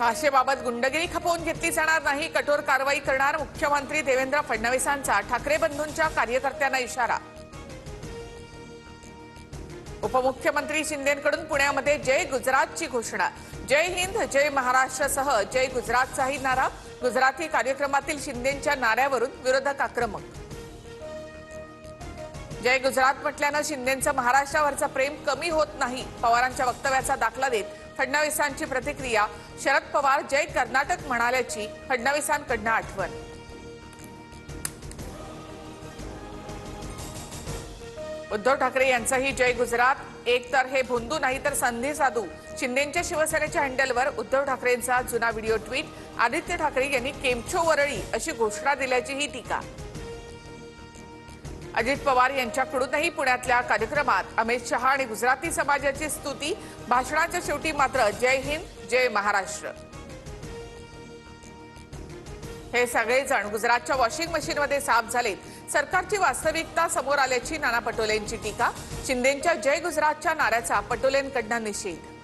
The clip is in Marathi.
भाषेबाबत गुंडगिरी खपवून घेतली जाणार नाही, कठोर कारवाई करणार मुख्यमंत्री देवेंद्र फडणवीसांचा ठाकरे बंधूंच्या कार्यकर्त्यांना इशारा। उपमुख्यमंत्री शिंदेंकडून पुण्यामध्ये जय गुजरातची घोषणा। जय हिंद जय महाराष्ट्रसह जय गुजरातचाही नारा। गुजराती कार्यक्रमातील शिंदेंच्या नाऱ्यावरून विरोधक आक्रमक। जय गुजरात म्हटल्यानं शिंदेंचं महाराष्ट्रावरचं प्रेम कमी होत नाही, पवारांच्या वक्तव्याचा दाखला देत फडणवीसांची प्रतिक्रिया। शरद पवार जय कर्नाटक म्हणाल्याची फडणवीसांकडून आठवण। उद्धव ठाकरे यांचाही जय गुजरात। एक तर हे भोंदू नाही तर संधी साधू। शिंदेंच्या शिवसेनेच्या हँडलवर उद्धव ठाकरेंचा जुना व्हिडिओ ट्विट। आदित्य ठाकरे यांनी केमचो वरळी अशी घोषणा दिल्याचीही टीका। अजित पवार यांच्याकडूनही पुण्यातल्या कार्यक्रमात अमित शहा आणि गुजराती समाजाची स्तुती। भाषणाच्या शेवटी मात्र जय हिंद जय महाराष्ट्र। हे सगळेजण गुजरातच्या वॉशिंग मशीनमध्ये साफ झालेत। सरकारची वास्तविकता समोर आल्याची नाना पटोलेंची टीका। शिंदेंच्या जय गुजरातच्या नाऱ्याचा पटोलेंकडून निषेध।